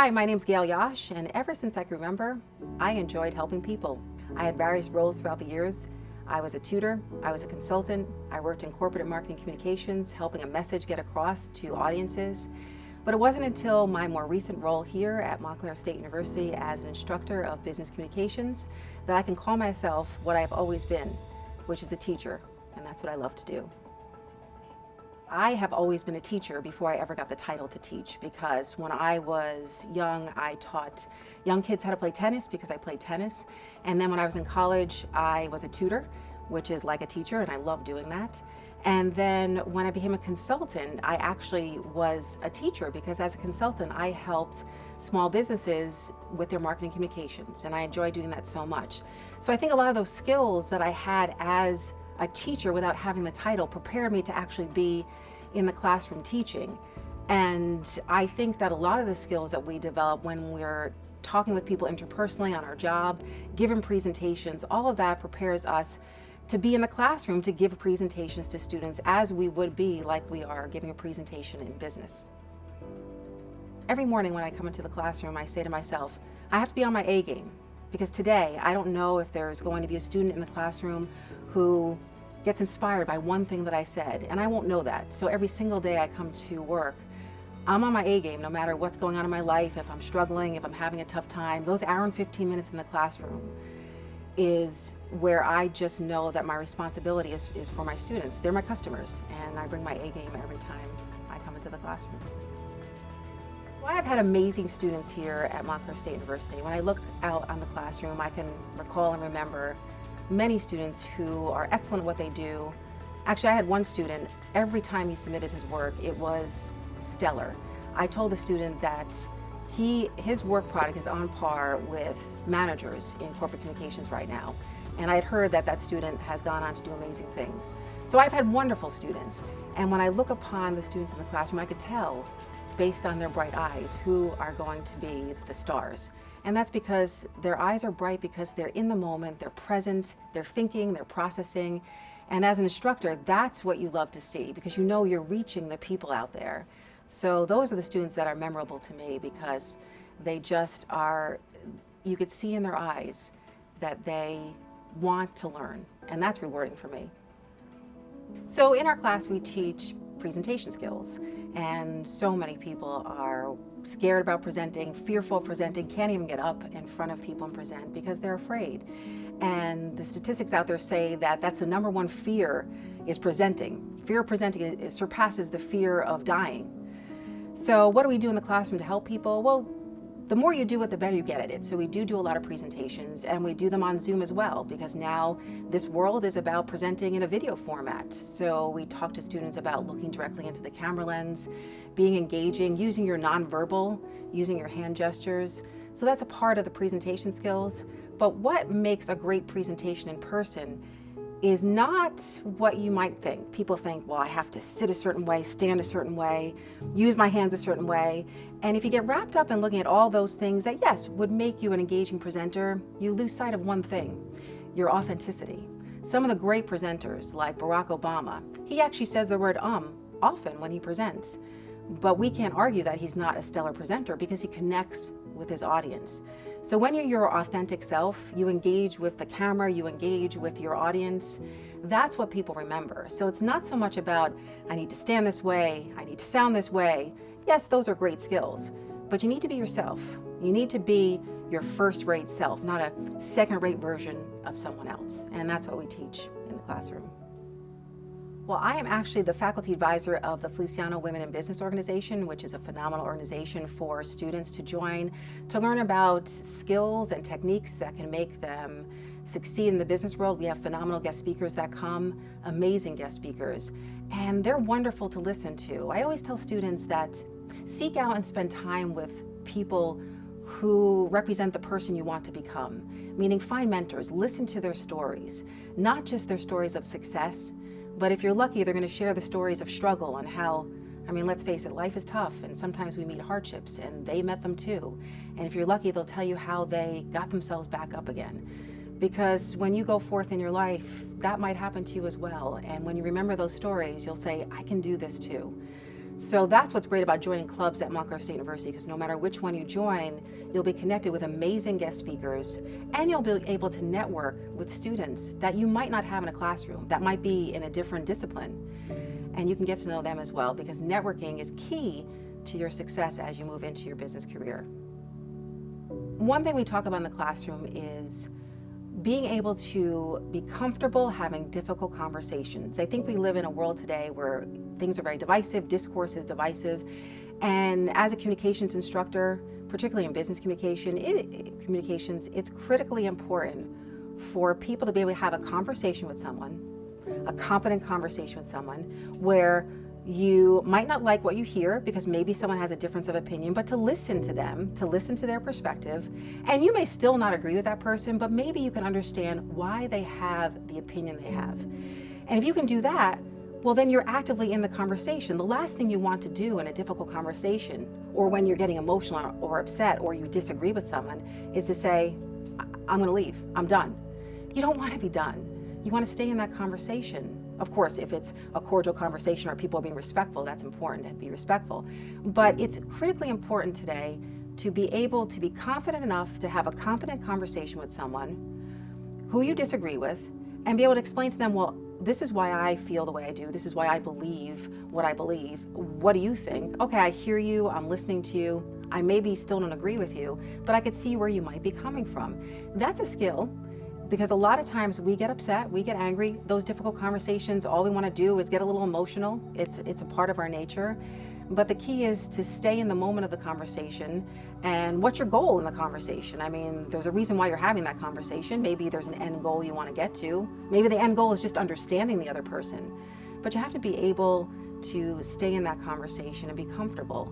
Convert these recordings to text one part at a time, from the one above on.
Hi, my name's Gail Yosh, and ever since I can remember, I enjoyed helping people. I had various roles throughout the years. I was a tutor, I was a consultant, I worked in corporate and marketing communications, helping a message get across to audiences. But it wasn't until my more recent role here at Montclair State University as an instructor of business communications that I can call myself what I've always been, which is a teacher, and that's what I love to do. I have always been a teacher before I ever got the title to teach, because when I was young, I taught young kids how to play tennis because I played tennis. And then when I was in college, I was a tutor, which is like a teacher, and I love doing that. And then when I became a consultant, I actually was a teacher because as a consultant, I helped small businesses with their marketing communications, and I enjoy doing that so much. So I think a lot of those skills that I had as a teacher without having the title prepared me to actually be in the classroom teaching. And I think that a lot of the skills that we develop when we're talking with people interpersonally on our job, giving presentations, all of that prepares us to be in the classroom to give presentations to students as we would be like we are giving a presentation in business. Every morning when I come into the classroom, I say to myself, I have to be on my A game, because today I don't know if there's going to be a student in the classroom who gets inspired by one thing that I said, and I won't know that. So every single day I come to work, I'm on my A game no matter what's going on in my life. If I'm struggling, if I'm having a tough time, those hour and 15 minutes in the classroom is where I just know that my responsibility is for my students. They're my customers, and I bring my A game every time I come into the classroom. Well, I've had amazing students here at Montclair State University. When I look out on the classroom, I can recall and remember many students who are excellent at what they do. Actually, I had one student, every time he submitted his work, it was stellar. I told the student that his work product is on par with managers in corporate communications right now. And I had heard that that student has gone on to do amazing things. So I've had wonderful students. And when I look upon the students in the classroom, I could tell, based on their bright eyes, who are going to be the stars. And that's because their eyes are bright because they're in the moment, they're present, they're thinking, they're processing. And as an instructor, that's what you love to see, because you know you're reaching the people out there. So those are the students that are memorable to me, because they just are, you could see in their eyes that they want to learn, and that's rewarding for me. So in our class, we teach presentation skills, and so many people are scared about presenting, fearful of presenting, can't even get up in front of people and present because they're afraid. And the statistics out there say that that's the number one fear, is presenting. Fear of presenting surpasses the fear of dying. So what do we do in the classroom to help people? Well, the more you do it, the better you get at it. So we do a lot of presentations, and we do them on Zoom as well, because now this world is about presenting in a video format. So we talk to students about looking directly into the camera lens, being engaging, using your nonverbal, using your hand gestures. So that's a part of the presentation skills. But what makes a great presentation in person is not what you might think. People think, well, I have to sit a certain way, stand a certain way, use my hands a certain way. And if you get wrapped up in looking at all those things that, yes, would make you an engaging presenter, you lose sight of one thing, your authenticity. Some of the great presenters, like Barack Obama, he actually says the word often when he presents. But we can't argue that he's not a stellar presenter because he connects with his audience. So when you're your authentic self, you engage with the camera, you engage with your audience, that's what people remember. So it's not so much about, I need to stand this way, I need to sound this way. Yes, those are great skills, but you need to be yourself. You need to be your first-rate self, not a second-rate version of someone else. And that's what we teach in the classroom. Well, I am actually the faculty advisor of the Feliciano Women in Business Organization, which is a phenomenal organization for students to join to learn about skills and techniques that can make them succeed in the business world. We have phenomenal guest speakers that come, amazing guest speakers, and they're wonderful to listen to. I always tell students that seek out and spend time with people who represent the person you want to become, meaning find mentors, listen to their stories, not just their stories of success, but if you're lucky, they're going to share the stories of struggle and how, I mean, let's face it, life is tough, and sometimes we meet hardships, and they met them too. And if you're lucky, they'll tell you how they got themselves back up again. Because when you go forth in your life, that might happen to you as well. And when you remember those stories, you'll say, I can do this too. So that's what's great about joining clubs at Montclair State University, because no matter which one you join, you'll be connected with amazing guest speakers, and you'll be able to network with students that you might not have in a classroom, that might be in a different discipline. And you can get to know them as well, because networking is key to your success as you move into your business career. One thing we talk about in the classroom is being able to be comfortable having difficult conversations. I think we live in a world today where things are very divisive, discourse is divisive, and as a communications instructor, particularly in business communications, it's critically important for people to be able to have a conversation with someone, a competent conversation with someone, where you might not like what you hear because maybe someone has a difference of opinion, but to listen to them, to listen to their perspective. And you may still not agree with that person, but maybe you can understand why they have the opinion they have. And if you can do that, well, then you're actively in the conversation. The last thing you want to do in a difficult conversation, or when you're getting emotional or upset or you disagree with someone, is to say, I'm going to leave, I'm done. You don't want to be done. You want to stay in that conversation. Of course, if it's a cordial conversation or people are being respectful, that's important to be respectful. But it's critically important today to be able to be confident enough to have a competent conversation with someone who you disagree with, and be able to explain to them, well, this is why I feel the way I do. This is why I believe what I believe. What do you think? Okay, I hear you. I'm listening to you. I maybe still don't agree with you, but I could see where you might be coming from. That's a skill. Because a lot of times we get upset, we get angry, those difficult conversations, all we want to do is get a little emotional. It's a part of our nature. But the key is to stay in the moment of the conversation. And what's your goal in the conversation? I mean, there's a reason why you're having that conversation. Maybe there's an end goal you want to get to. Maybe the end goal is just understanding the other person. But you have to be able to stay in that conversation and be comfortable.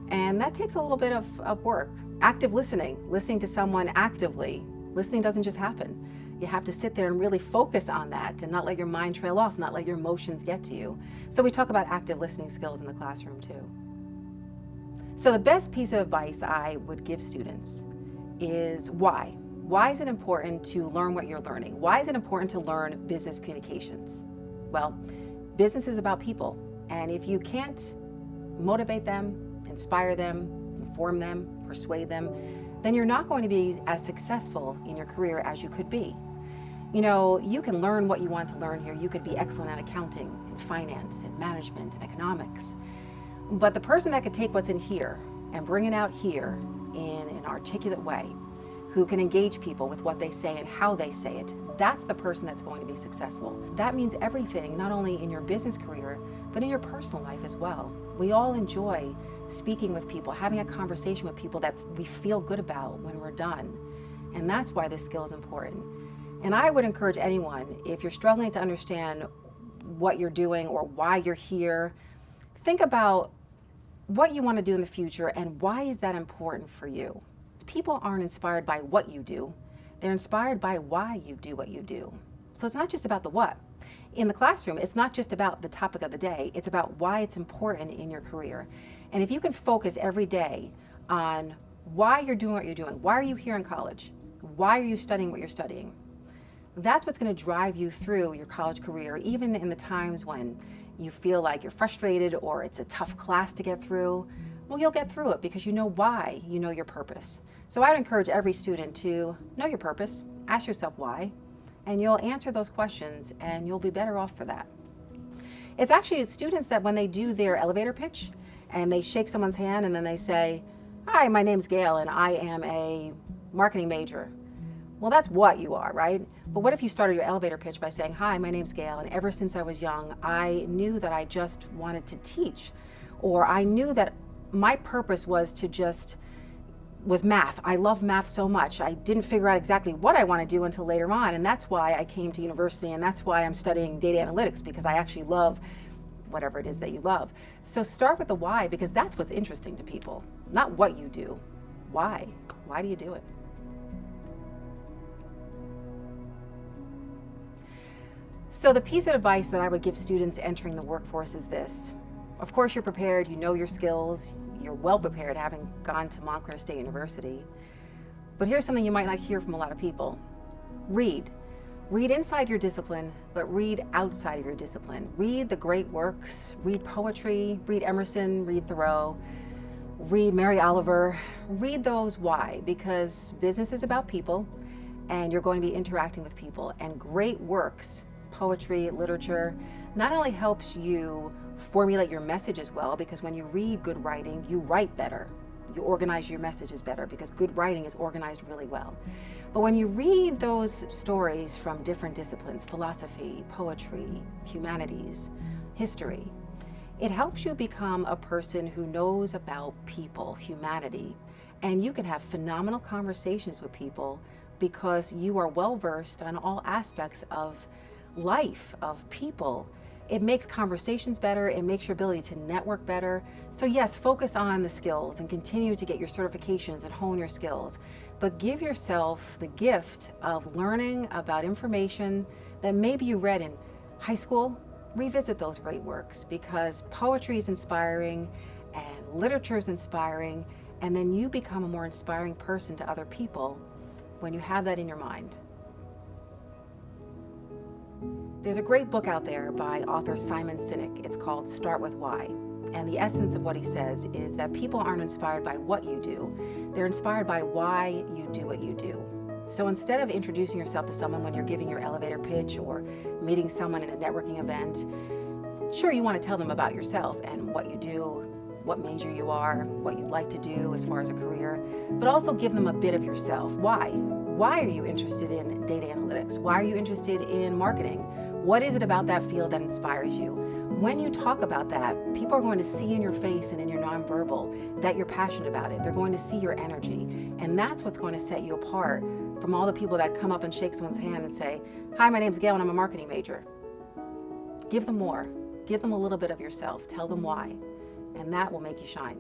And that takes a little bit of work. Active listening to someone actively. Listening doesn't just happen. You have to sit there and really focus on that and not let your mind trail off, not let your emotions get to you. So we talk about active listening skills in the classroom too. So the best piece of advice I would give students is why. Why is it important to learn what you're learning? Why is it important to learn business communications? Well, business is about people. And if you can't motivate them, inspire them, inform them, persuade them, then you're not going to be as successful in your career as you could be. You know, you can learn what you want to learn here. You could be excellent at accounting and finance and management and economics. But the person that could take what's in here and bring it out here in an articulate way, who can engage people with what they say and how they say it, that's the person that's going to be successful. That means everything, not only in your business career, but in your personal life as well. We all enjoy speaking with people, having a conversation with people that we feel good about when we're done. And that's why this skill is important. And I would encourage anyone, if you're struggling to understand what you're doing or why you're here, think about what you want to do in the future and why is that important for you. People aren't inspired by what you do. They're inspired by why you do what you do. So it's not just about the what. In the classroom, it's not just about the topic of the day. It's about why it's important in your career. And if you can focus every day on why you're doing what you're doing, why are you here in college? Why are you studying what you're studying? That's what's going to drive you through your college career, even in the times when you feel like you're frustrated or it's a tough class to get through. Well, you'll get through it because you know why, you know your purpose. So I'd encourage every student to know your purpose, ask yourself why, and you'll answer those questions and you'll be better off for that. It's actually students that when they do their elevator pitch and they shake someone's hand and then they say, "Hi, my name's Gail and I am a marketing major." Well, that's what you are, right? But what if you started your elevator pitch by saying, "Hi, my name's Gail, and ever since I was young, I knew that I just wanted to teach," or "I knew that my purpose was math. I love math so much. I didn't figure out exactly what I want to do until later on, and that's why I came to university, and that's why I'm studying data analytics, because I actually love whatever it is that you love." So start with the why, because that's what's interesting to people, not what you do. Why? Why do you do it? So the piece of advice that I would give students entering the workforce is this. Of course, you're prepared, you know your skills, you're well prepared having gone to Montclair State University. But here's something you might not hear from a lot of people. Read. Read inside your discipline, but read outside of your discipline. Read the great works, read poetry, read Emerson, read Thoreau, read Mary Oliver. Read those. Why? Because business is about people, and you're going to be interacting with people. And great works, poetry, literature, not only helps you formulate your messages well, because when you read good writing, you write better. You organize your messages better because good writing is organized really well. But when you read those stories from different disciplines, philosophy, poetry, humanities, history, it helps you become a person who knows about people, humanity, and you can have phenomenal conversations with people because you are well versed on all aspects of life, of people. It makes conversations better, it makes your ability to network better. So yes, focus on the skills and continue to get your certifications and hone your skills, but give yourself the gift of learning about information that maybe you read in high school. Revisit those great works, because poetry is inspiring and literature is inspiring, and then you become a more inspiring person to other people when you have that in your mind. There's a great book out there by author Simon Sinek. It's called Start With Why. And the essence of what he says is that people aren't inspired by what you do. They're inspired by why you do what you do. So instead of introducing yourself to someone when you're giving your elevator pitch or meeting someone in a networking event, sure, you want to tell them about yourself and what you do, what major you are, what you'd like to do as far as a career, but also give them a bit of yourself. Why? Why are you interested in data analytics? Why are you interested in marketing? What is it about that field that inspires you? When you talk about that, people are going to see in your face and in your nonverbal that you're passionate about it. They're going to see your energy. And that's what's going to set you apart from all the people that come up and shake someone's hand and say, "Hi, my name's Gail and I'm a marketing major." Give them more. Give them a little bit of yourself. Tell them why. And that will make you shine.